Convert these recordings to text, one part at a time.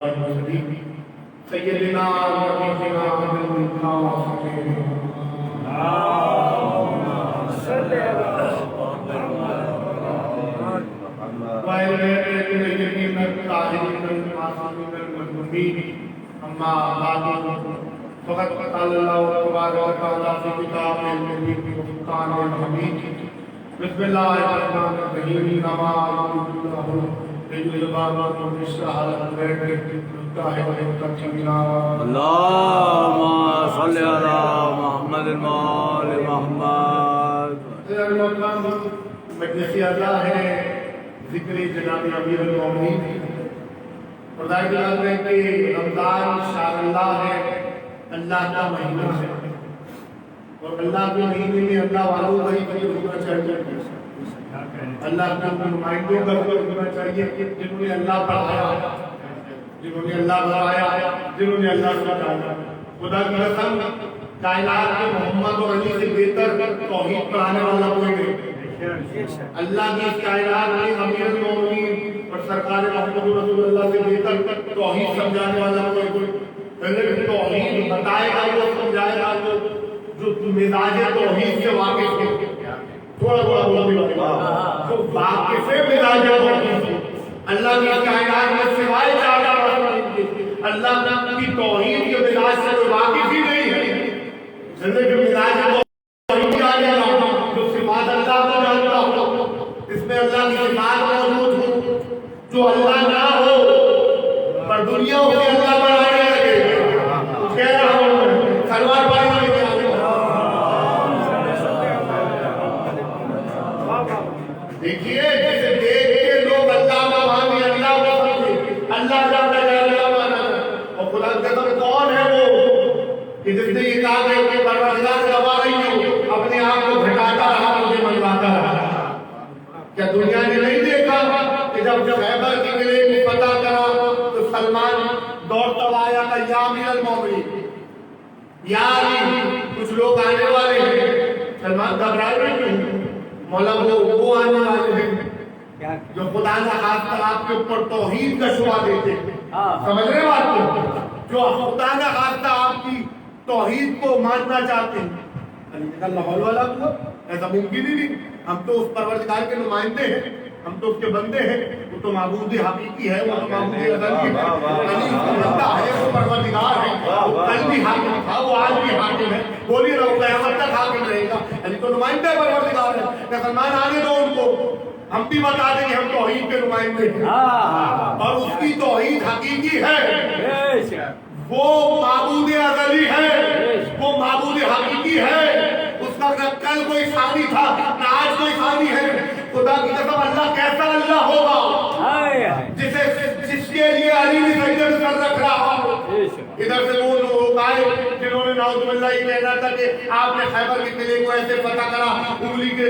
سیدنا نبینا اما بعد فقد قال الله تبارك وتعالى في كتابه المجيد والفرقان الحميد بسم الله الرحمن الرحيم نما الله اللهم صل على محمد وآل محمد. مجلس اعلیٰ ہے ذکر جناب امیر المومنین. خدائی یاد ہے کہ رمضان شاہ اللہ ہے، اللہ کا مہینہ ہے، اور اللہ کے مہینے میں اللہ والوں کا ہی قدر ہونا چاہیے، اللہ کے نمائندوں کا قدر ہونا چاہیے جنہوں نے اللہ پڑھایا، جنہوں نے اللہ بتایا، جنہوں نے اللہ سمجھایا. خدا کی قسم کائنات میں محمد اور علی سے بہتر توحید پڑھانے والا کوئی نہیں. اللہ کی اس کائنات میں امیر المومنین اور سرکار محمد رسول اللہ سے بہتر توحید سمجھانے والا کوئی توحید بتائے گا، وہ سمجھائے گا جو مزاج توحید سے واقف ہے. تھوڑا بولا جو واقف ہے مزاج توحید سے. اللہ کی کائنات میں سوائے چار اللہ کی توحید کے مزاج سے کوئی واقف ہی نہیں ہے. جیسے کہ مزاج توحید کی آگے جو صفات اللہ کو جانتا ہو، اس میں اللہ کی صفات موجود ہو، جو اللہ نہ ہو پر دنیا اسے اللہ بنانے لگے. کہہ رہا ہوں سلوات پڑھنے والے دیکھیے جسے دیکھ کے لوگ اللہ کا مانے، اللہ کو سمجھے، اللہ جانتا ہے اللہ مانا. اور خدا کی قسم کون ہے وہ کہ جس نے یہ کہا کہ اپنے پروردگار سے گوا رہی ہوں، اپنے آپ کو گھٹاتا رہا، مجھے منواتا رہا. کیا دنیا نے نہیں دیکھا کہ جب خیبر کے قلعے میں فتح کرا تو سلمان دوڑتا آیا کہ یا امیر المومنین، یا علی، کچھ لوگ آنے والے ہیں. سلمان گھبرائے نہیں، مولا وہ آنے والے ہیں جو خدا کا خاص کر آپ کے اوپر توحید کا شعبہ دیتے ہیں. سمجھ رہے بات کو؟ جو خدا کا خاص کر آپ کی توحید کو ماننا چاہتے ہیں. لاہور والا کو ایسا ممکن ہی نہیں. ہم تو اس پروردگار کے نمائندے ہیں، ہم تو اس کے بندے ہیں. وہ تو معبود حقیقی ہے، وہ تو معبود ازلی ہے، علی بندہ ہے، وہ پروردگار ہے. وہ کل بھی حاکم تھا، وہ آج بھی حاکم ہے. بولی رہو قیامت تک حاکم رہے گا. علی تو نمائندہ پروردگار ہے. مسلمان آنے دو ان کو، ہم بھی بتا دیں کہ ہم توحید کے نمائندے ہیں اور اس کی توحید حقیقی ہے. وہ معبود ازلی ہے، وہ معبود حقیقی ہے. اس کا نہ کل کوئی ثانی تھا نہ آج کوئی ثانی ہے. خدا کی قسم اللہ کیسا اللہ ہوگا جس کے لیے علی نے سجدے میں سر رکھ رہا ہو. ادھر سے وہ لوگ آئے جنہوں نے نعوذ باللہ یہ کہنا تھا کہ آپ نے خیبر کے قلعے کو ایسے فتح کرا، انگلی کے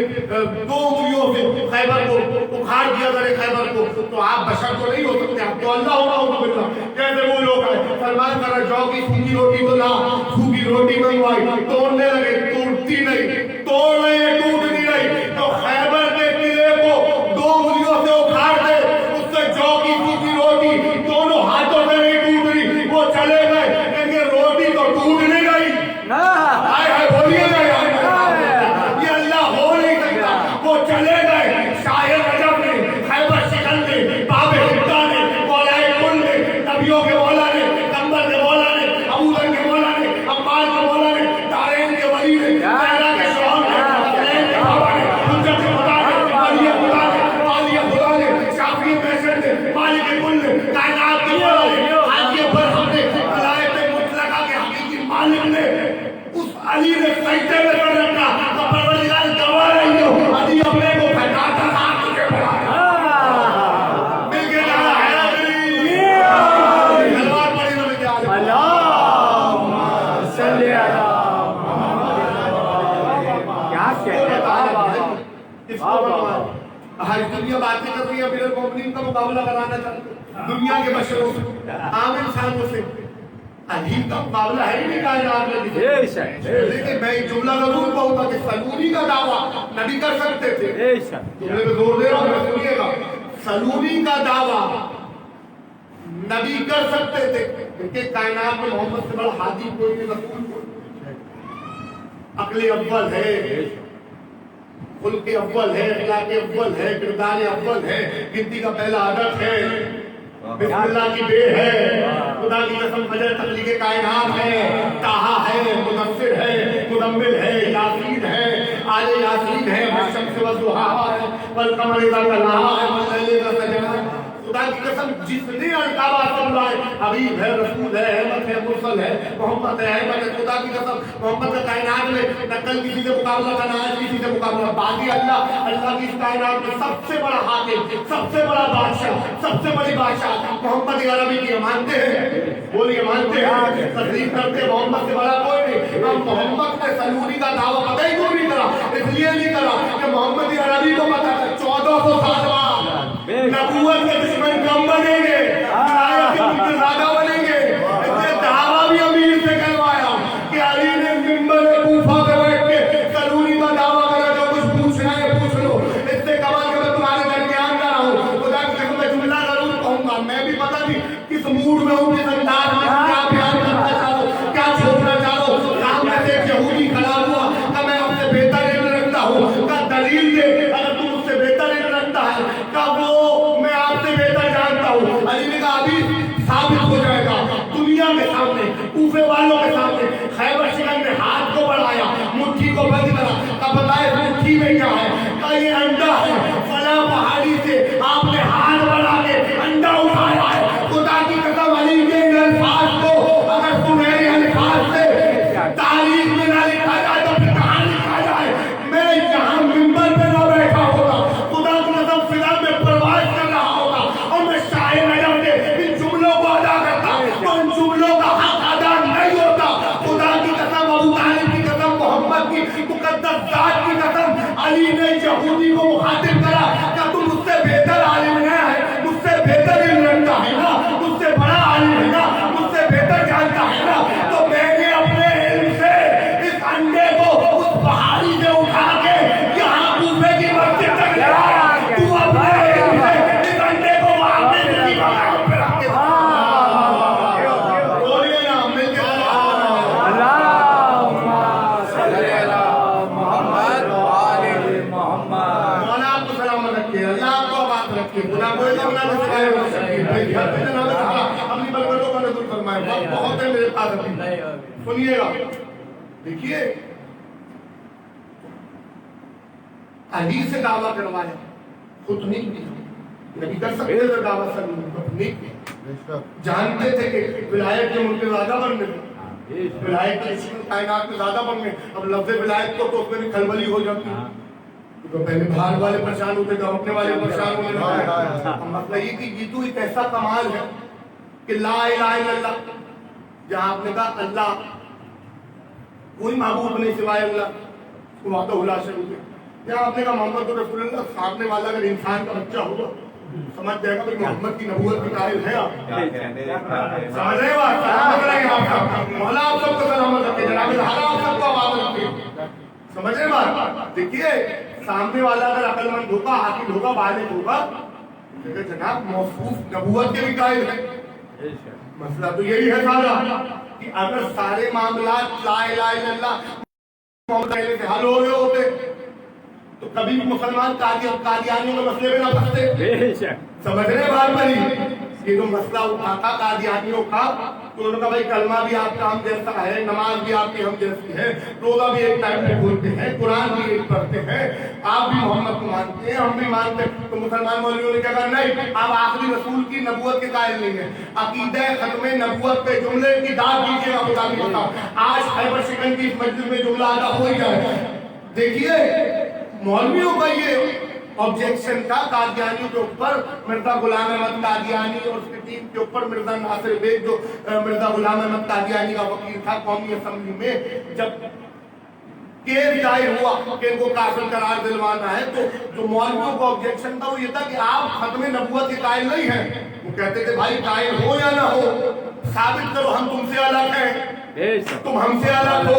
دو انگلیوں سے خیبر کو اکھاڑ دیا کرے خیبر کو، تو آپ بشر تو نہیں ہو سکتے، آپ تو اللہ ہو. نعوذ باللہ. کیسے وہ لوگ آئے سلمان کرا جو کی سوکھی روٹی تو لا، سوکھی روٹی منگوائی، توڑنے لگے، ٹوٹتی نہیں، توڑ رہے ٹوٹ نہیں رہی. تو خیبر کے قلعے کو دو انگلیوں سے اکھاڑ دے، اس سے جو کی سوکھی روٹی دونوں ہاتھوں سے نہیں ٹوٹ رہی، وہ چلے گئے لیکن روٹی تو ٹوٹ نہیں رہی. بولیے گا یہ اللہ ہو نہیں سکتا. وہ چلے گئے، شاہ رجب نے، خیبر شکن نے، باب حدہ نے، مولا کل نے، نبیوں کے مولا نے، کمبر کے مولا نے، ابوذر کے مولا نے، عمار کے مولا نے، دارین کے ولی نے، زہرا کے شوہر نے، حسین کے بابا نے، حجت کے خدا نے، علی خدا نے، علی خدا نے، شافعی پیشن نے، مالک کل نے، کائنات کے مولا نے، حاجی پر ہم نے، ولایت مطلقہ کے حقیقی مالک نے. اس علی نے سجدے میں کر رکھا تو پروردگار گواہ رہی ہو، علی اپنے کو پھٹاتا تھا تجھے بڑھاتا. مل کے جانا ہے علی. سلوات پڑھی نبی کے آلے. اللہم صل علی کیا کہتے ہیں ہر دنیا باتیں کر رہی ہے امیر المومنین کا مقابلہ کرانا چاہتے دنیا کے بشروں سے، عام انسانوں سے. عجیب کا مقابلہ ہے ہی نہیں کائنات میں. لیکن میں ایک جملہ ضرور کہوں گا کہ سلونی کا دعویٰ نبی کر سکتے تھے. جملے میں زور دے رہا ہوں، سنیے گا. سلونی کا دعویٰ नबी कर सकते थे, क्योंकि कायनात में मोहम्मद से बड़ा हादी कोई नहीं, रसूल कोई नहीं। अक्ल अव्वल है, खुल्क अव्वल है, अखलाक अव्वल है, किरदार अव्वल है, गिनती का पहला आदत है, बिस्मिल्लाह की बे है, खुदा की कसम फजर तखलीक कायनात है, ताहा है, मुदस्सिर है, मुदम्मिल है, यासीन है, आले यासीन है, वशम्स वदुहा है, वल कमर इज़ा तलाहा है, वल लैली इज़ा सजा है। खुदा की कसम जिसने अलकाबा सुना है, हबीब है, रसूल है, अहमद है, मुरसल है, मोहम्मद है, अहमद है। खुदा की कसम मोहम्मद का कायनात में न कल किसी से मुकाबला करना है, किसी से मुकाबला, बाकी अल्लाह की इस कायनात में सबसे बड़ा हाकिम, सबसे बड़ा बादशाह, सबसे बड़ी बादशाह मोहम्मद अरबी की मानते हैं, बोलिए मानते हैं, तस्लीम करते हैं, मोहम्मद से बड़ा कोई नहीं। हम मोहम्मद ने सलूनी का दावा पता ही क्यों नहीं करा, इसलिए नहीं करा कि मोहम्मद अरबी को पता था 1400 साल बाद नबूवत के दुश्मन कम बनेंगे, विलायत के मुल्क ज्यादा बनेंगे। इसलिए दावा भी अमीर से करवाया कि अली ने मिंबर कूफा पे बैठ के सलूनी का दावा करा, जो कुछ पूछना है पूछ लो, इससे कबल के मैं तुम्हारे दरमियान ना रहूं। खुदा की कसम मैं जुमला जरूर कहूंगा, मैं भी पता नहीं किस मूड में हूं, किस अंदाज में क्या बयान करना चाहो, क्या छोड़ना चाहो। सामने से एक यहूदी खड़ा हुआ कि मैं आपसे बेहतर इल्म रखता हूं, का दलील दे, अगर तू मुझसे बेहतर इल्म रखता है का वो मैं आपसे बेहतर जानता हूं। अली ने कहा अभी साबित हो जाएगा दुनिया के सामने, कूफे वालों के सामने। खैबर शिकन ने हाथ को बढ़ाया, मुट्ठी को बंद करा, का बताए मुट्ठी में क्या है, का ये अंडा है, फला पहाड़ी से आपने हाथ बढ़ा के अंडा उठाया है। खुदा की कसम अली के इन अल्फाज को अगर सुनहरे अल्फाज से तारीख में ना लिखा जाए तो फिर कहां लिखा जाए। मैं यहाँ मिंबर पे ना बैठा होगा, खुदा की कसम फिजा में प्रवास कर रहा होगा और मैं शाये नजम के इन जुमलों को अदा करता, तो इन जुमलों का हक अदा नहीं होता। खुदा की कसम, अबू तालिब की कसम, मोहम्मद की मुकद्दस जात की कसम, अली ने यहूदी को मुखातिब करा, क्या तुम मुझसे बेहतर आलिम नहीं है, मुझसे बेहतर इल्म रखता है ना, मुझसे बड़ा आलिम है ना, मुझसे बेहतर जानता है ना, तो मैंने अपने इल्म से इस अंडे को उस पहाड़ी से उठा के यहाँ कूफे की मस्जिद तक ले आया। तू अपने इल्म से इस अंडे को मारने की मकाम पे रख के बोलिए ना, मिलके अल्लाहुम्मा सल्ली अला मुहम्मद व आले मुहम्मद। मौला आपको सलामत रखे, अल्लाह आपको आबाद रखे, खुदा कोई कम ना सिखाए हो सके। भाई घर पे जनाब सहारा अपनी बरकतों का नज़र फरमाए। वक्त बहुत है मेरे पास अभी, सुनिएगा। देखिए अली से दावा करवाया, खुद नहीं किया, नबी कर सकते थे दावा, सर नहीं किया। जानते थे कि विलायत के मुल्क ज्यादा बनने, विलायत के कायनात में ज्यादा बनने। अब लफ्ज़ विलायत को तो उसमें भी खलबली हो जाती है, तो पहले बाहर वाले परेशान होते थे, अपने वाले परेशान होने लगे। मसला ये कि ये तो एक ऐसा कमाल है कि ला इलाहा इल्लल्लाह, जहाँ आपने कहा अल्लाह कोई माबूद नहीं सिवाय अल्लाह, वादा ला शरीक है। जहाँ आपने कहा मोहम्मद रसूलुल्लाह, सामने वाला अगर इंसान का बच्चा होगा समझ जाएगा कि मोहम्मद की नबूवत की कायल है आप, समझ रहे हो आप? मौला आप सबको सलामत रखे, जनाब सहारा आप सबको आबाद रखे, समझ रहे बात? देखिए सामने वाला अगर अकलमंद होगा, हाकिम होगा, बालिग होगा, जनाब मौसूफ नबूवत के भी कायल है। मसला तो यही है सारा कि अगर सारे मामलात ला इलाहा इल्लल्लाह पहले से हल हो रहे होते तो कभी भी मुसलमान कादियानियों के मसले में ना फंसते। समझ रहे बात बनी? ये जो मसला उठा था कादियानियों का, तो उन्होंने कहा भाई कलमा भी आपका हम जैसा है, नमाज भी आपकी हम जैसी है, रोजा भी एक टाइम पे बोलते हैं, कुरान भी एक पढ़ते हैं, आप भी मोहम्मद को मानते हैं, हम भी मानते हैं। तो मुसलमान मौलवियों ने क्या कहा, नहीं आप आखिरी रसूल की नबूवत के कायल नहीं है, अकीदा खत्म नबूवत पे जुमले की दाद दीजिएगा। खुदा की बताओ आज खैबर शिकन की इस मस्जिद में जुमला अदा हो ही जाए। देखिए मौलवियों का ये ऑब्जेक्शन था कादियानियों के ऊपर, मिर्जा गुलाम अहमद कादियानी और उसकी टीम के ऊपर मिर्जा नासिर बेग जो मिर्जा गुलाम अहमद कादियानी का वकील था, कौमी असेंबली में जब केस दायर हुआ कि इनको काफिर करार दिलवाना है, तो जो मौलवियों का ऑब्जेक्शन था वो ये था कि आप खत्म नबूवत के कायल नहीं हैं। वो कहते थे भाई कायल हो या ना हो साबित करो, हम तुमसे अलग हैं, तुम हमसे अलग हो,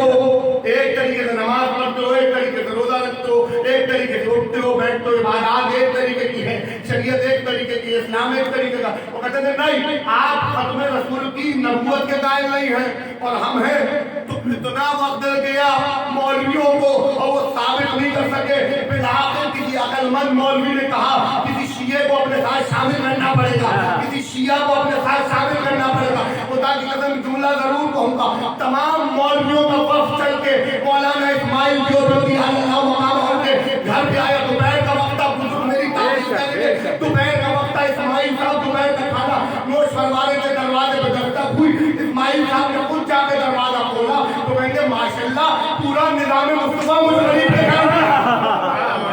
एक तरीके से नमाज पढ़ते हो, एक तरीके से रोजा रखते हो, एक तरीके से उठते हो बैठते हो, इबादत एक तरीके की है, शरीयत एक तरीके की, इस्लाम एक तरीके का। वो कहते थे नहीं, आप खत्म रसूल की नबूवत के कायल नहीं हैं और हम हैं। तो इतना वक्त गया मौलवियों को और वो साबित नहीं कर सके। फिर आखिर किसी अकलमंद मौलवी ने कहा किसी शिये को अपने साथ शामिल करना पड़ेगा, किसी शिया को अपने साथ शामिल करना पड़ेगा। खुदा की कसम जुमला जरूर कहूंगा, तमाम मौलवियों का वक्त चल के मौलाना इस्माइल देवबंदी अल्लाह मकाम के घर पे आया। दोपहर का वक्त था, बुजुर्ग मेरी तारीफ करेंगे, दोपहर का वक्त था। इस्माइल साहब दोपहर का खाना नोश फरमाने के दरवाजे पर दस्तक हुई। इस्माइल साहब ने खुद जाके दरवाजा खोला तो कहेंगे माशाल्लाह पूरा निजाम मुस्तफा मुझ गरीब के घर में,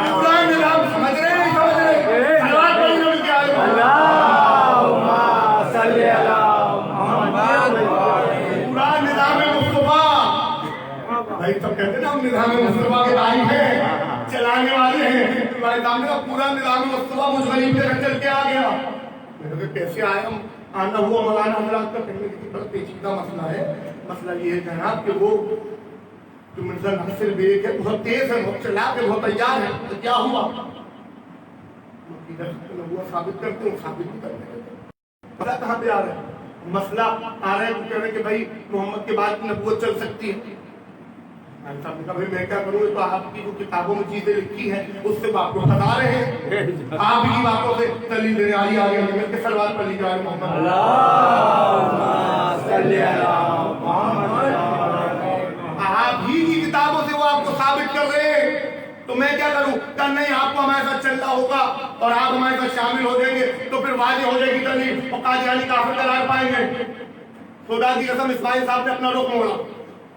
पूरा निजाम। समझ रहे नहीं समझ रहे? सलात पढ़ी लोग क्या है? अल्लाहुम्मा सल्ली अला मुहम्मद। पूरा निजाम मुस्तफा। भाई सब कहते ना हम निजाम मुस्तफा के भाई हैं, चलाने वाले हैं। तुम्हारे सामने का पूरा निजाम मुस्तफा मुझ गरीब के घर चल के आ गया। मैंने कहा कैसे आया? हम आना हुआ मौलाना हमरा का कहने की बड़ा पेचीदा मसला है। मसला ये है जनाब कि वो जो मिर्जा नासिर बेग है बहुत तेज है, बहुत चलाक है, बहुत तैयार है। तो क्या हुआ? हुआ साबित करते हो, साबित भी करने देते। पता कहाँ पे आ रहा है मसला? आ रहा है तो कह रहे कि भाई मोहम्मद के बाद नबूवत चल सकती है। साहब ने कहा भाई मैं क्या करूँ, तो आपकी जो किताबों में चीजें लिखी हैं उससे आपको बता रहे हैं, आप ही बातों से दलील देने आई आगे मिल के सलवार पर ली जा रहे मोहम्मद। अल्लाहुम्मा सल्ली अला मुहम्मद। आप ही की किताबों से वो आपको साबित कर रहे हैं, तो मैं क्या करूं? कहा नहीं, आपको हमारे साथ चलना होगा और आप हमारे साथ शामिल हो जाएंगे तो फिर वाज़ेह हो जाएगी दलील और कादियानी काफिर करार पाएंगे। खुदा की कसम इस्माइल साहब ने अपना रुख मोड़ा।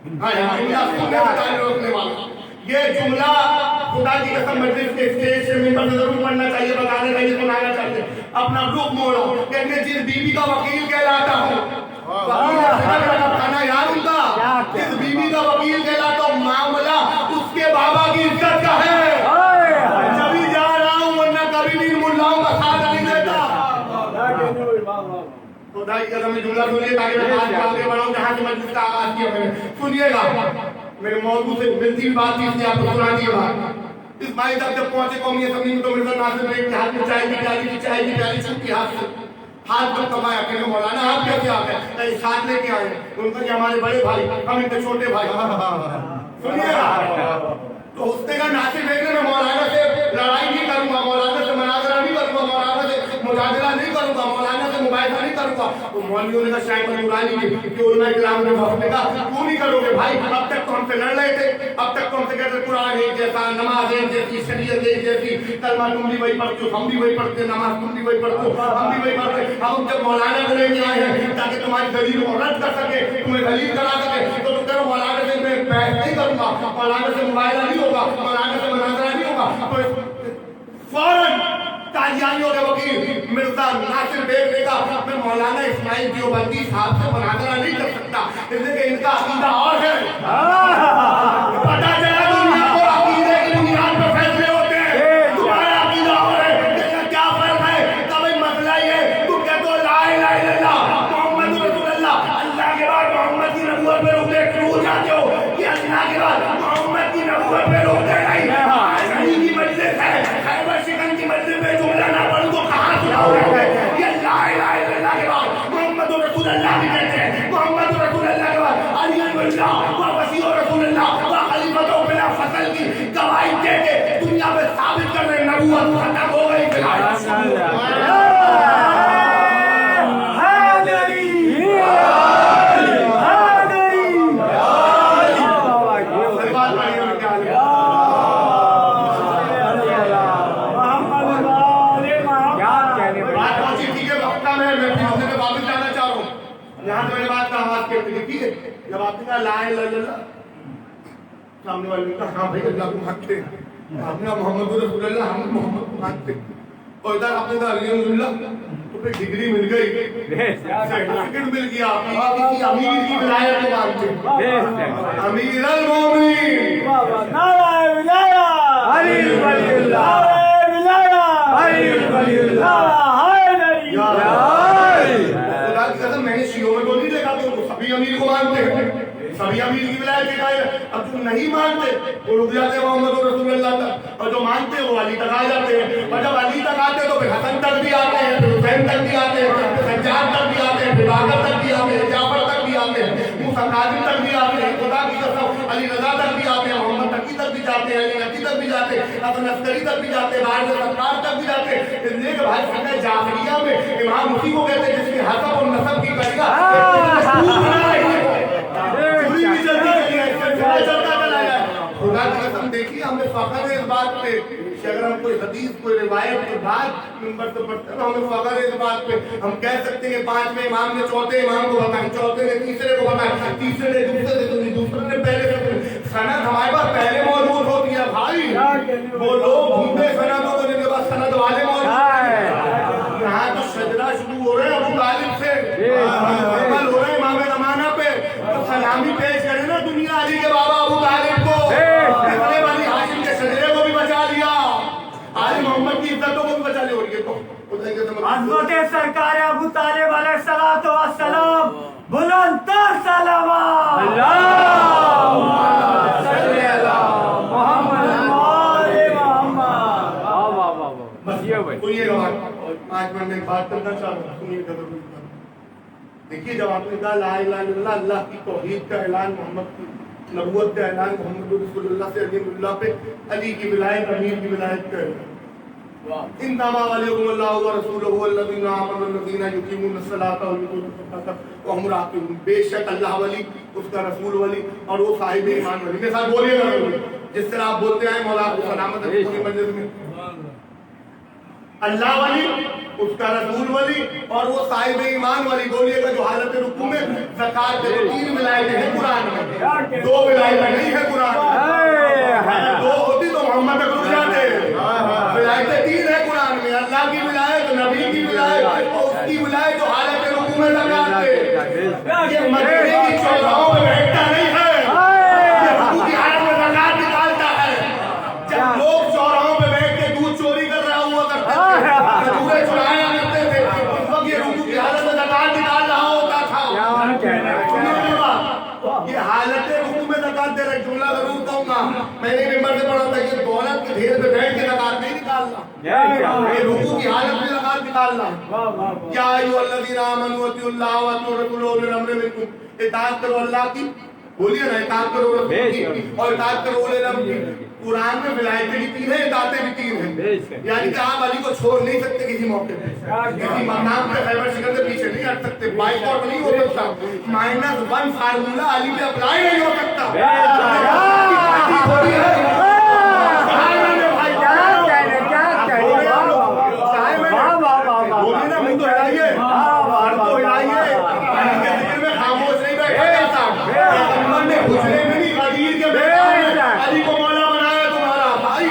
रोकने वाला ये जुमला खुदा की कसम मस्जिद के स्टेज से मिंबर से जरूर पढ़ना चाहिए, बताने चाहिए, सुनाना चाहिए। अपना रुख मोड़ा, कहने जिस बीबी का वकील कहलाता हूँ, खाना याद उनका, जिस बीबी का वकील कहलाता हूँ, मामला उसके बाबा की इज्जत का है। जब जा रहा हूँ वरना कभी नहीं मुल्लाओं का साथ नहीं देता। खुदा की कसम जुमला सुनिए ताकि मैं बात आगे बढ़ाऊं जहां से मस्जिद का आगाज किया मैंने। सुनिएगा, मेरे मौजू से मिलती हुई बात थी इसलिए आपको सुना दी बात। इस भाई तक जब पहुंचे कौमी असम्बली में तो मिर्जा नासिर बेग के हाथ में चाय की प्याली छूटी हाथ से, हाथ जब कमाया कहने मौलाना आप कैसे आ गए? साथ लेके आए। उनका कि हमारे बड़े भाई, हम इनके छोटे भाई। सुनिएगा, तो उसने कहा नासिर बेग ने मैं मौलाना से लड़ाई नहीं करूंगा, मौलाना से मुनाजरा नहीं करूंगा, मौलाना से मुजादला नहीं करूंगा, मौलाना से मुबाहिसा नहीं करूंगा। तो मौलवियों ने कहा शायद नूरानी की उलमा इकराम ने वक्त कहा क्यों नहीं करोगे भाई? अब तक तो हमसे लड़ रहे थे, अब तक तो हमसे कहते कुरान एक जैसा, नमाज एक जैसी, शरीयत एक जैसी, कलमा तुम भी वही पढ़ते हो, हम भी वही पढ़ते, नमाज तुम भी वही पढ़ते हो, हम भी वही पढ़ते। हम जब मौलाना को लेके आए हैं ताकि तुम्हारी दलील को रद्द कर सके, तुम्हें दलील करा सके, तो तुम करो मौलाना से मैं बहस नहीं करूंगा, मौलाना से मुबाहिसा नहीं होगा, मौलाना से मुनाजरा नहीं होगा। तो फौरन कादियानियों के वकील मिर्जा नासिर बेग ने कहा मैं मौलाना इस्माइल देवबंदी साहब से मुनाजरा नहीं कर सकता, इसलिए इनका अकीदा और है। पता चला दुनिया को अकीदे की बुनियाद पर फैसले होते हैं, तुम्हारा अकीदा और है, इसका क्या फर्क है? कभी मसला ये तुम कहते हो ला इलाहा इल्लल्लाह मोहम्मद रसूलुल्लाह, अल्लाह के बाद मोहम्मद की नबूवत पे रोकते क्यों जाते हो? ये अल्लाह के बाद मोहम्मद की नबूवत पे रोकते नहीं। अली की मजलिस है, खैबर शिकन की मजलिस में जुमला ना पढ़ूं तो कहां सुनाओगे? ये ला इलाहा इल्लल्लाह के बाद मोहम्मद रसूलुल्लाह भी कहते हैं, मोहम्मद रसूलुल्लाह के बाद अली वल्लाह व वसीह रसूलुल्लाह व खलीफतो बिला फसल की गवाही दे के दुनिया में साबित कर रहे नबूवत खत्म हो गई। जब आपने कहा ला इलाहा इल्लल्लाह, सामने वाले ने कहा हाँ भाई अल्लाह को मानते हैं, आपने मोहम्मद रसूलुल्लाह, हम मोहम्मद को मानते हैं, और इधर आपने कहा अल्हम्दुलिल्लाह, तो फिर डिग्री मिल गई, सर्टिफिकेट मिल गया, किसी अमीर की विलायत को मानते हैं, अमीर अल मोमिनीन, नारे विलाया अली वलीउल्लाह, नारे विलाया अली वलीउल्लाह, हाय नबी। खुदा की कसम मैंने शियों में तो नहीं देखा कि सभी अमीर को मानते हैं, सभी अमीर की विलायत के कायल। अब तुम नहीं मानते वो रुक जाते मोहम्मद रसूलुल्लाह तक, और जो मानते हैं वो अली तक आ जाते हैं, और जब अली तक आते हैं तो फिर हसन तक भी आते हैं, फिर हुसैन तक भी आते हैं, फिर सज्जाद तक भी आते हैं, फिर बाकर तक भी आते हैं, जाफर तक भी आते हैं, मूसा काजिम तक भी आते हैं, खुदा की कसम अली रजा तक भी आते हैं, मोहम्मद तकी तक भी जाते हैं, अली नकी तक भी जाते हैं, हसन अस्करी तक भी जाते हैं, बाहर के सरकार तक भी जाते हैं। इसलिए कि भाई फतह जाफरिया में इमाम उसी को कहते हैं जिसके हसब और नसब की कड़ियाँ पूरी भी जल्दी चली है, इससे चलता चला है। खुदा की कसम देखिए, हमें फख्र है इस बात पे कि अगर हम कोई हदीस कोई रिवायत कोई बात मिंबर से पढ़ते तो हमें फख्र है इस बात पे। हम कह सकते हैं कि पांचवें इमाम ने चौथे इमाम को बताया, चौथे ने तीसरे को बताया, तीसरे ने दूसरे ने सुनी, दूसरे ने पहले से सुनी। सनद हमारे पास पहले मौजूद होती है भाई, वो लोग ढूंढे सनदों को जिनके पास सनद वाले मौजूद हैं। यहाँ तो सजदा शुरू हो रहे हैं अबू तालिब से, मुकम्मल हो रहे हैं इमाम ज़माना पे, तो सलामी पेश करें ना दुनिया अली के बाबा अबू तालिब को, इसने वाली हाशिम के सजदे को भी बचा लिया, आज मोहम्मद की इज्जतों को भी बचा लिया। उनके को हज़रत सरकार अबू तालिब अलैहिस्सलातु वस्सलाम बुलंद तर सलावत अल्लाहुम्मा सल्ली अला मुहम्मद वाले मोहम्मद। वाह वाह वाह वाह। बस ये भाई सुनिएगा आज मैं एक बात करना चाहता हूँ, सुनिएगा जरूर। देखिए जब आपने कहा ला इलाहा इल्लल्लाह, अल्लाह की तौहीद का ऐलान, मोहम्मद की नबूवत का ऐलान, मोहम्मद रसूलुल्लाह से अलीउल्लाह पे अली की विलायत, अमीर की विलायत का ऐलान। इन तमाम वालेकुमुल्लाह व रसूलुहु वल्लज़ीना आमनु वल्लज़ीना युकीमुनस्सलाता व युतूना ज़काता व हुम राकिऊन। बेशक अल्लाह वली, उसका रसूल वली और वो साहिब ईमान वली। मेरे साथ बोलिएगा, जिस तरह आप बोलते हैं मौला को सलामत रखे पूरी मजलिस में। अल्लाह वली, उसका रसूल वली और वो साहिब ईमान वली। बोलिएगा जो हालत रुकू में ज़कात के 3 विलायतें हैं कुरान में, 2 विलायतें नहीं है कुरान में। 2 होती तो मोहम्मद तक रुक जाते। विलायतें 3 है कुरान में, अल्लाह की विलायत, नबी की विलायत और उसकी विलायत जो हालत रुकू में ज़कात दे। ये मदीने की चौराहों में बैठता नहीं है, ये रुकू की हालत में ज़कात निकालता है। जब लोग चौराहों में बैठ के दूध चोरी कर रहा हुआ करते थे, खजूरें चुराया करते थे, उस वक्त ये रुकू की हालत में ज़कात निकाल रहा होता था। ये हालत रुकू में ज़कात दे रहा। जुमला जरूर कहूंगा, मैंने मिंबर से पढ़ा था कि दौलत के ढेर पे बैठ के ज़कात नहीं निकालना, ये रुकू की हालत में ज़कात निकालना। क्या अय्युहल्लज़ीना आमनू अतिउल्लाह व अतिउ रसूलहु व उलिल अम्रि मिनकुम। इताअत करो अल्लाह की, बोलिए ना, इताअत करो रसूल की और इताअत करो उलिल अम्रि की। कुरान में विलायतें भी 3 है, इताअतें भी 3 हैं, यानी कि आप अली को छोड़ नहीं सकते किसी मौके पे, किसी मकाम पे खैबर शिकन से पीछे नहीं हट सकते, बाइकआउट नहीं हो सकता, -1 फार्मूला अली पे अप्लाई नहीं हो सकता। बोलिए ना, मुंह तो हिलाइए, हाथ तो हिलाइए, जिक्र में खामोश नहीं बैठा जाता। पैगंबर ने हुस्ने में नहीं, गदीर के बेटा अली को मौला बनाया तुम्हारा भाई,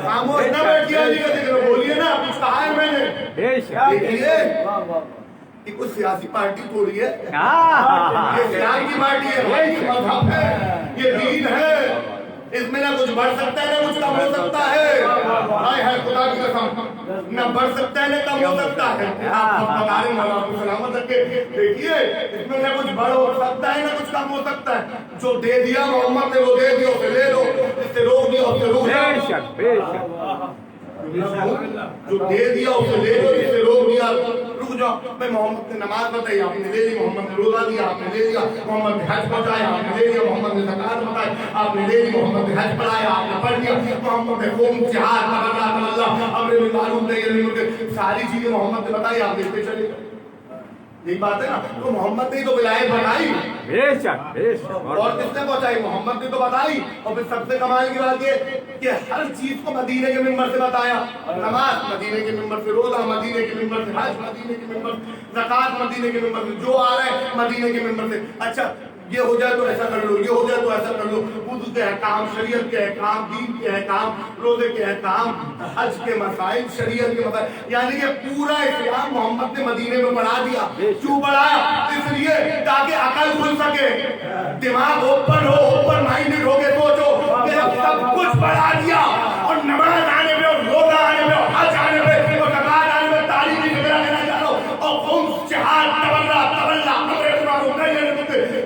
खामोश ना बैठिए अली का जिक्र। बोलिए ना, कुछ कहा है मैंने। देखिए कि कुछ सियासी पार्टी थोड़ी है, ये इस्लाम की पार्टी है भाई, ये मजहब है, ये दीन है, इसमें ना कुछ बढ़ सकता है ना कुछ कम हो सकता है। हाय हाय खुदा की कसम, ना बढ़ सकता है ना कम हो सकता है। आप बता रहे हैं आपको सलामत रखे। देखिए इसमें ना कुछ बढ़ हो सकता है ना कुछ कम हो सकता है। जो दे दिया मोहम्मद ने वो दे दिया, उसे ले लो, इससे रोक दिया उसे रोक दो। जो दे दिया उसे ले लो, इससे रोक दिया रुक जाओ। भाई मोहम्मद ने नमाज बताई, आपने ले ली, मोहम्मद ने रोजा दिया, आपने ले लिया, मोहम्मद ने हज पहुंचाया, आपने ले लिया, मोहम्मद ने ज़कात बताई, आपने ले ली, मोहम्मद ने हज पढ़ाया, आपने पढ़ लिया, मोहम्मद ने क़ौम जिहाद अम्र बिल मारूफ नही अनिल मुनकर, सारी चीजें मोहम्मद ने बताई, आप देखते चले। यही बात है ना, तो मोहम्मद ने तो विलायत बनाई, और किसने पहुंचाई? मोहम्मद ने तो बताई। और फिर सबसे कमाल की बात ये कि हर चीज को मदीने के मिंबर से बताया। नमाज मदीने के मिंबर से, रोजा मदीने के मिंबर से, हज मदीने के मिंबर से, ज़कात मदीने के मिंबर से, जो आ रहा है मदीने के मिंबर से। अच्छा ये हो जाए तो ऐसा कर लो, ये हो जाए तो ऐसा कर लो, वुज़ू के अहकाम, शरीयत के अहकाम, दीन के अहकाम, रोजे के अहकाम, हज के मसाइल, शरीयत के मसाइल, यानी कि पूरा इस्लाम मोहम्मद ने मदीने में बढ़ा दिया। क्यों बढ़ाया? इसलिए ताकि अकल खुल सके, दिमाग ओपन हो, ओपन माइंडेड हो के सोचो कि अब सब कुछ बढ़ा दिया और नमाज आने में और रोजा आने में और हज आने में और ज़कात आने में तारीफ की फिक्र लेना चाह रहा हूं और कौन जिहाद तवल्ला तवल्ला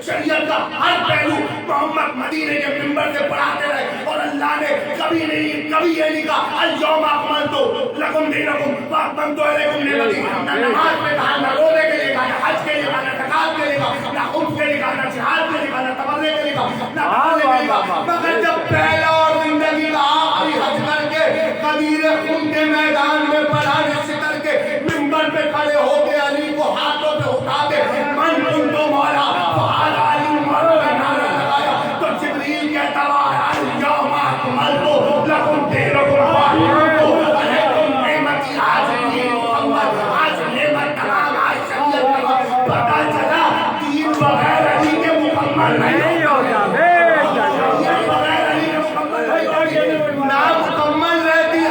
شریعت کا ہر پہلو محمد مدینے کے منبر سے پڑھاتے رہے اور اللہ نے کبھی یہ نہیں کہا اليوم اکملت لکم دینکم واتممت علیکم نعمتی، نہ نماز میں کہا، نہ روزے کے لیے کہا، نہ حج کے لیے کہا، نہ زکات کے لیے کہا، نہ خمس کے لیے کہا، نہ جہاد کے لیے کہا، نہ تبرع کے لیے کہا، نہ عمرے کے لیے کہا، مگر جب پہلا اور زندگی کا آخری حج کر کے غدیر خون کے میدان میں پڑھانے سے کر کے منبر پہ کھڑے ہو کے علی کو ہاتھوں پہ اٹھا کے من کنت مولا فعال علی مولا کا نعرہ لگایا تو جبریل کہتا ہے اليوم اکملت لکم دینکم واتممت علیکم نعمتی، آج دین محمد، آج نعمت تمام، آج شریعت تمام، پتہ چلا دین بغیر علی کے مکمل نہیں ہوتا، دین بغیر علی کے مکمل نہیں ہوتی، نامکمل رہتی ہے۔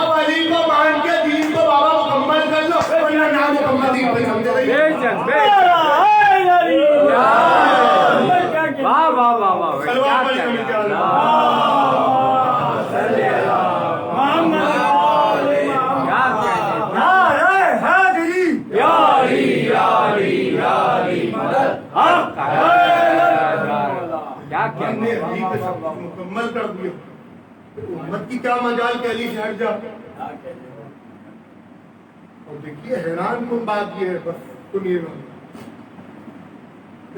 اب علی کو مان کے دین کو بابا مکمل کر لو ورنہ نامکمل دین پہ سمجھے رہی۔ واہ واہ واہ واہ، سلوات پڑھی ہمیں کیا مکمل کر دیا، امت کی کیا مجال کہ علی سے ہٹ جا۔ اور دیکھیے حیران کن بات یہ ہے، بس سنیے گا،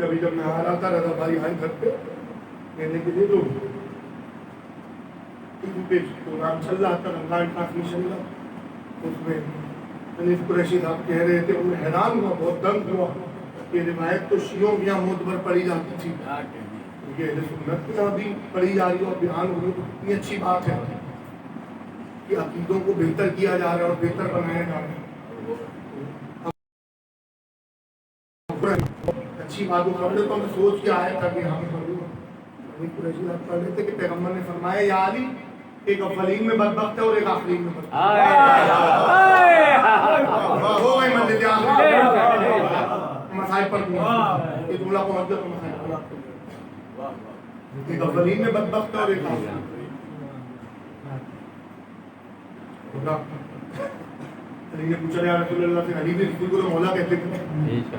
ابھی جب میں آ رہا تھا رضا بھائی آئے گھر پہ کہنے کے لیے، تو پروگرام چل رہا تھا رمضان ٹرانسمیشن کا، اس میں حنیف قریشی صاحب کہہ رہے تھے، انہیں حیران ہوا، بہت دنگ ہوا کہ روایت تو شیعوں کے یہاں معتبر پڑھی جاتی تھی، یہ اہل سنت کے یہاں بھی پڑھی جا رہی ہے اور بیان ہو رہی ہے، اتنی اچھی بات ہے کہ عقیدوں کو بہتر کیا جا رہا ہے اور بہتر بنایا جا رہا ہے، اچھی بات ہو رہی ہے۔ تو میں سوچ کے آیا تھا کہ ہم قریشی صاحب پڑھ رہے تھے کہ پیغمبر نے فرمایا یا علی ایک اولین میں بدبخت ہے اور ایک آخرین میں بدبخت ہو گئی منزل آخری مسائل پر یہ جملہ کو مطلب مسائل ایک اولین میں بدبخت ہے اور ایک آخرین علی نے پوچھا یا رسول اللہ سے، علی نے رسول کو مولا کہتے تھے،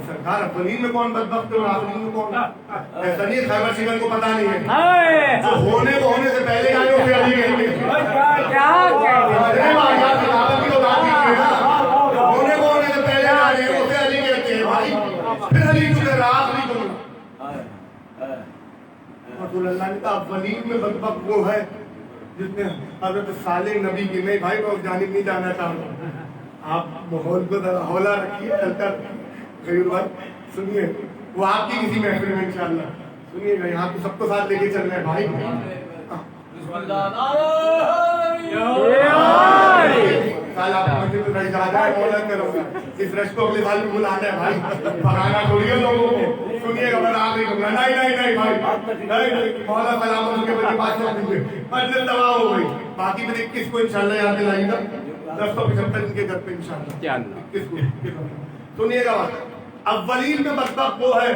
سرکار اولین میں کون بدبخت ہے اور آخرین میں کون؟ ایسا نہیں خیبر شکن کو پتہ نہیں ہے، جو ہونے کو ہونے سے پہلے جانے اسے علی کہتے ہیں، ہونے کو ہونے سے پہلے جانے اسے علی کہتے ہیں بھائی، پھر علی تجھے آخری تمہیں رسول اللہ نے کہا اولین میں بدبخت وہ ہے جس نے حضرت صالح نبی کی، میں بھائی کو جانب نہیں جانا چاہتا، آپ ماحول کو ذرا ہولا رکھیے، چلتا غیر بات سنیے، وہ آپ کی کسی محفل میں انشاءاللہ سنیے گا، یہاں تو سب کو ساتھ لے کے چل رہے ہیں بھائی، سال آپ مسجد میں جا رہا ہے مولا کرو گا، اس رش کو اگلے سال میں بلانا ہے بھائی، پکانا تھوڑی ہے لوگوں کو، سنیے گا میں آپ نہیں کہوں گا، نہیں بھائی، مولا سلام ان کے بچے بادشاہ دیجیے، مسجد تباہ ہو گئی، باقی میں 21 کو انشاءاللہ یاد دلائیں گا، 1075 ان کے گھر پہ انشاءاللہ 21 کو، سنیے گا بات، اولین میں بدبخت وہ ہے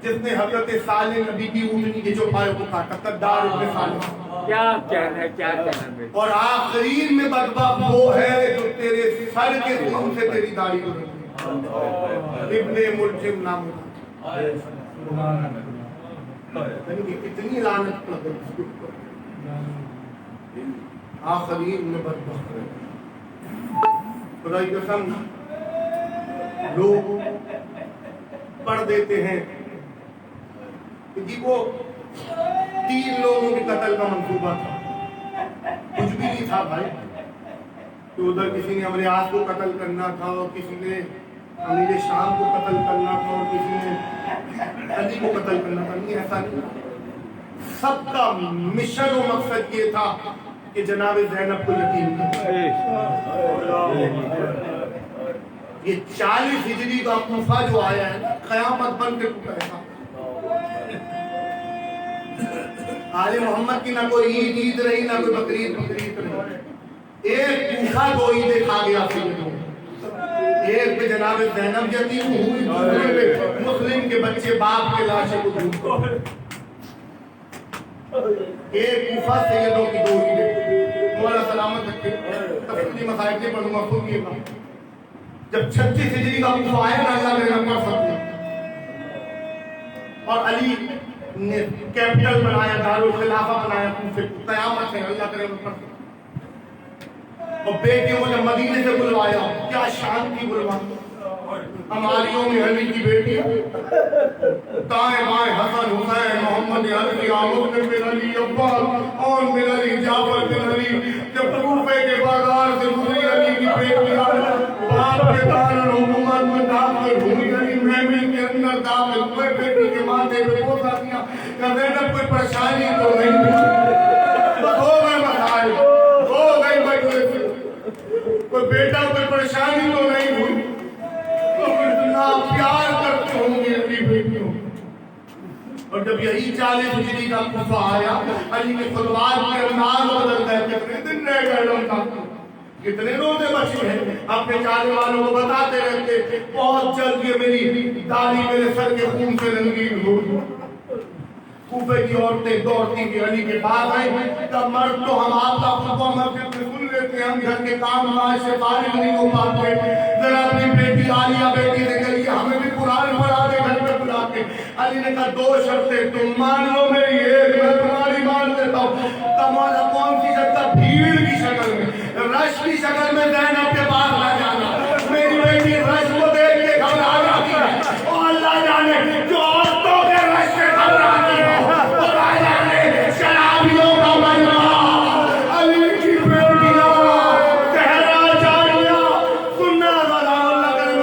جس نے حضرت صالح نبی کی اونٹنی کے چوپایوں کو کاٹا، قدار ابن صالح، کیا کہنا ہے، کیا کہنا ہے، اور آخرین میں بدبخت وہ ہے جو تیرے سر کے خون سے تیری داڑھی کو رکھے، ابن ملجم نام ہوتا، کتنی لعنت پڑ گئی، آخرین میں بدبخت ہے۔ خدا کی قسم لوگ پڑھ دیتے ہیں کہ جی وہ 3 لوگوں کے قتل کا منصوبہ تھا، کچھ بھی نہیں تھا بھائی، تو ادھر کسی نے امر عاص کو قتل کرنا تھا اور کسی نے امیر شام کو قتل کرنا تھا اور کسی نے علی کو قتل کرنا تھا، نہیں ایسا نہیں، سب کا مشن و مقصد یہ تھا کہ جناب زینب کو یتیم کرنا۔ یہ 40 ہجری کا کوفہ جو آیا ہے قیامت بن کے ایسا، آل محمد کی نہ کوئی عید رہی نہ کوئی بقرعید رہی، ایک کوفہ 2 عیدیں کھا گیا ایک پہ جناب زینب یتیم ہوئی، دوسرے پہ مسلم کے بچے باپ کے لاشیں کو ڈھونڈ، ایک کوفہ سیدوں کی 2 عیدیں، مولا سلامت رکھے، تفصیلی مسائل سے پڑھوں گا، جب 36 ہجری کا کوفہ آیا نا اللہ میرے نمبر سب اور علی نے کیپٹل بنایا، دارالخلافہ بنایا، کوفے کو، قیامت ہے اللہ کرے پر۔ اور بیٹیوں کو جب مدینے سے بلوایا، کیا شان کی بلوایا، ہماریوں میں علی کی بیٹی، دائیں بائیں حسن حسین محمد علی آمد بن علی عباس اور بن علی جعفر بن علی، جب کوفے کے بازار سے گزری علی کی بیٹی باپ کے دارالحکومت میں داخل ہوئی، علی محمل کے اندر داخل ہوئے، بیٹی کے ماتھے پہ بوسہ دیا کہ زینب کوئی پریشانی تو نہیں، بس ہو گئے مسائل، ہو گئی مجلس، کوئی بیٹا کوئی پریشانی تو نہیں ہوئی، اتنا پیار کرتے ہوں گے اپنی بیٹیوں۔ اور جب یہی 40 ہجری کا کوفہ آیا، علی کے خطبات کے انداز بدل گئے، کتنے دن رہ گئے رمضان، کتنے روزے بچے ہیں، اپنے چاہنے والوں کو بتاتے رہتے بہت جلد یہ میری داڑھی میرے سر کے خون سے رنگین ہو۔ کوفے کی عورتیں دوڑتی ہوئی علی کے پاس آئیں، کہ مرد تو ہم آپ کا خطبہ مسجد میں سن لیتے ہیں، ہم گھر کے کام کاج سے فارغ نہیں ہو پاتے، ذرا اپنی بیٹی عالیہ بیٹی سے کہیے ہمیں بھی قرآن پڑھا دے گھر پہ بلا کے۔ علی نے کہا 2 شرطیں، تم مان لو میری ایک، میں تمہاری مان لیتا ہوں۔ تمہارا کون سی شرط؟ بھیڑ کی شکل میں، رش کی شکل میں زینب کے پاس نہ جانا، میری بیٹی رش کو دیکھ کے گھبرا جاتی ہے، اور اللہ جانے جو عورتوں کے رش سے گھبراتی ہے، شرابیوں کا مجمع، علی کی بیٹیاں، زہرا جانیہ، سننا والا اللہ کرے۔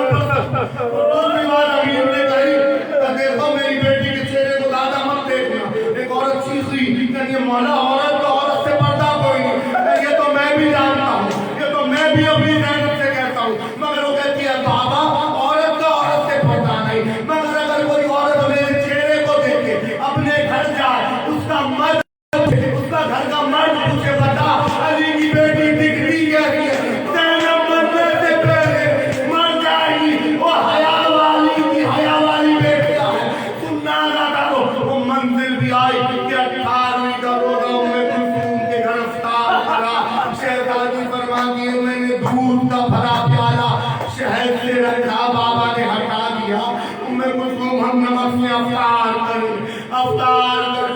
دوسری بات امیر نے کہی کہ دیکھو میری بیٹی کے چہرے کو زیادہ مت دیکھنا۔ ایک عورت چیخی کہ یہ مولا عورت تو عورت سے پردہ کوئی نہیں، یہ تو میں بھی جانتا ہوں، یہ تو میں بھی اپنی زینب سے کہتا ہوں، مگر وہ کہتی ہے بابا عورت کا عورت سے پردہ نہیں، مگر اگر کوئی عورت میرے چہرے کو دیکھے اپنے گھر جائے، اس کا مرد اس کا گھر کا مرد مجھے بتا علی کی بیٹی دکھتی کیسی ہے، زینب مرنے سے پہلے مر جائے گی، وہ حیا والی کی حیا والی بیٹیاں ہیں، سننا نہ کرو۔ وہ منزل بھی آئی کہ 18ویں کا روزہ ام کلثوم کے گھر افطار کرا، شہزادی فرماتی ہے میں نے دودھ کا بھرا پیالہ شہد سے رکھا، بابا نے ہٹا دیا، ام کلثوم ہم نمک سے افطار کر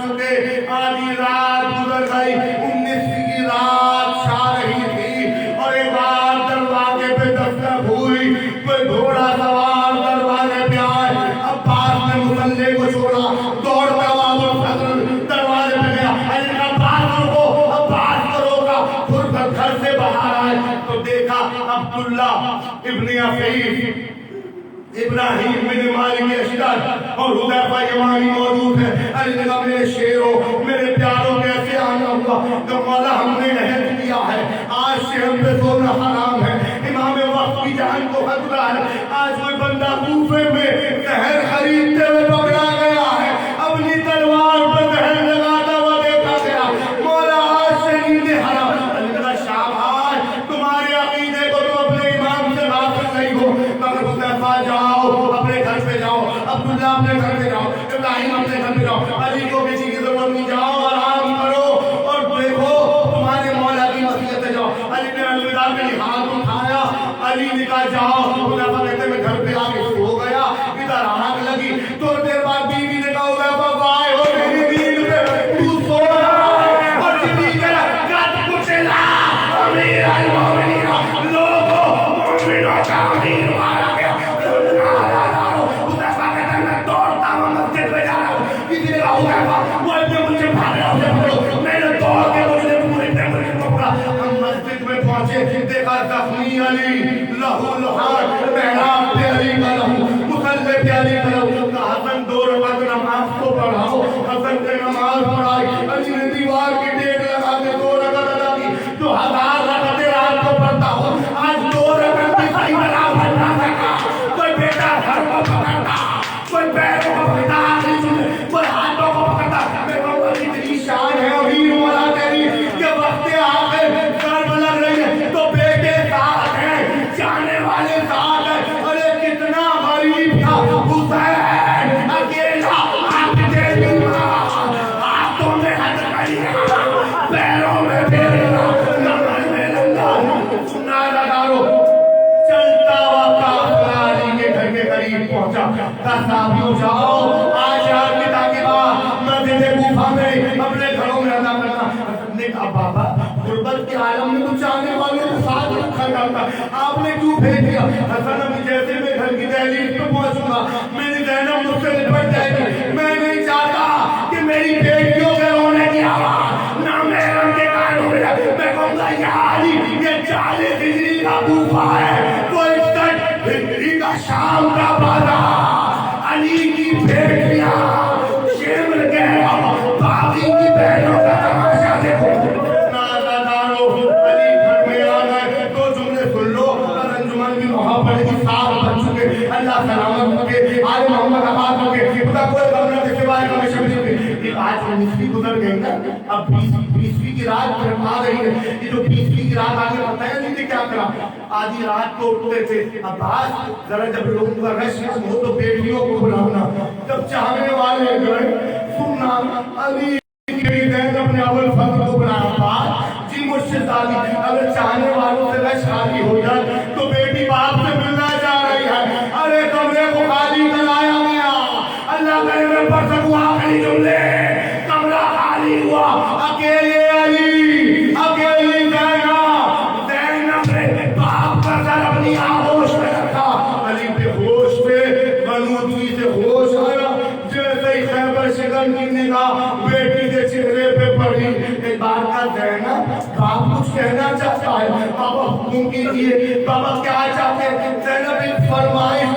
چکے، آدھی رات گزر گئی، 19 کی رات چھا رہی تھی، اور ایک بار دروازے پہ دستک ہوئی، کوئی گھوڑا سوار دروازے پہ آئے، عباس نے مصلے کو چھوڑا، دوڑتا ہوا دروازے پہ گیا، علی نے عباس رکو، عباس کو روکا، گھر سے باہر آئے تو دیکھا عبداللہ ابن عفیف، ابراہیم بن مالک اشتر اور حذیفہ یمانی موجود ہیں۔ علی نے کہا میرے شیروں میرے پیاروں کیسے آنا ہوا، کہ مولا ہم نے عہد کیا ہے آج سے ہم پہ سونا حرام ہے، امام وقت کی جان کو خطرہ ہے، آج کوئی بندہ کوفے میں زہر خریدتے ہوئے پکڑا گیا ہے، اپنی تلوار پر زہر لگاتا ہوا دیکھا گیا، مولا آج سے نیند حرام۔ علی نے کہا شاباش تمہارے عقیدے کو تم اپنے امام سے غافل نہیں ہو، مگر حذیفہ جاؤ اپنے گھر پہ جاؤ، عبداللہ اپنے گھر پہ جاؤ، ابراہیم اپنے گھر پہ جاؤ، علی کو کسی کی ضرورت نہیں، جاؤ آرام کرو اور دیکھو تمہارے مولا کی وصیت پہ جاؤ۔ علی نے الوداع میں ہاتھ اٹھایا، علی نے کہا جاؤ، حذیفہ کہتے میں گھر پہ آ کے سو گیا، ادھر آگ لگی، تھوڑی دیر بعد بیوی نے کہا حذیفہ وائے ہو میری دین پہ تو سو رہا ہے، اور جبی کہا قد کچلا امیر المومنین، لوگوں مومنوں کا امیر مارا گیا، دیکھا زخمی علی لہو لہار، محراب پہ علی کا لہو، مصلی پہ علی کا لہو، حسن 2 رکعت نماز کو پڑھاؤ، حسن نے نماز پڑھائی، علی نے دیوار کی ٹیک لگا کے 2 رکعت ادا کی، جو 1000 رکعتیں رات کو پڑھتا ہو، آج 2 رکعت بھی صحیح برابر نہ سکا، کوئی بیٹا گھر کو پکڑتا، کوئی پیروں کو پکڑتا، کوئی ہاتھوں کو پکڑتا، اتنی شان ہے امیر مولا تیری کہ وقت آخر ضرب لگ رہی ہے تو بیٹے ساتھ ہیں، جانے والے ساتھ ہیں، ارے کتنا غریب تھا حسین اکیلا साथियों जाओ आज रात की ताकि मस्जिद कूफा में अपने घरों में अदा करना। ने कहा बाबा गुर्बत के आलम में तो चाहने वाले को साथ रखा जाता, आपने क्यों भेज दिया? हसन अभी जैसे मैं घर की दहलीज पे पहुंचूंगा मेरी ज़ैनब मुझसे निपट जाएगी। मैं नहीं चाहता कि मेरी बेटियों के रोने की आवाज ना मेरे के कान हो जाए। मैं कहूँगा ये 40 हिजरी का कूफा है, वो 61 हिजरी का शाम का बाजार। अली की बेटियां शिमर के बाकी की बहनों का तमाशा देखो। नादानो अली घर में आ गए तो जुमले सुन लो और अंजुमन की मोहब्बत की साथ बन चुके। अल्लाह सलामत रखे, आले मोहम्मद आबाद रखे, खुदा कोई गम न दे सिवाय हमें शब्द के। ये आज से 20वीं गुजर गई ना, अब 20वीं की रात आ रही है। ये जो 20वीं की रात आगे पता है नहीं क्या करा, आधी रात को उठते थे अब्बास जरा जब लोगों का रश हो तो बेटियों को बुलाना, जब चाहने वाले गए सुनना अली अपने अवल फर्द को बुलाया अब्बास जी मुझसे ताली, अगर चाहने वालों से रश खाली हो जाए तो बेटी बाप से मिलना जा रही है। अरे कमरे को खाली कराया गया, अल्लाह करे मैं पढ़ सकूं आखिरी जुमले। कमरा खाली हुआ, अकेले अली अकेली ज़ैनब ने बाप का सर अपनी आगोश में रखा। अली बेहोश पे गनूती से होश आया, जैसे ही खैबर शिकन की निगाह बेटी के चेहरे पे पड़ी। एक बार का ज़ैनब बाप कुछ कहना चाहता है, बाबा हुक्म कीजिए, बाबा क्या चाहते हैं? ज़ैनब एक फरमाइश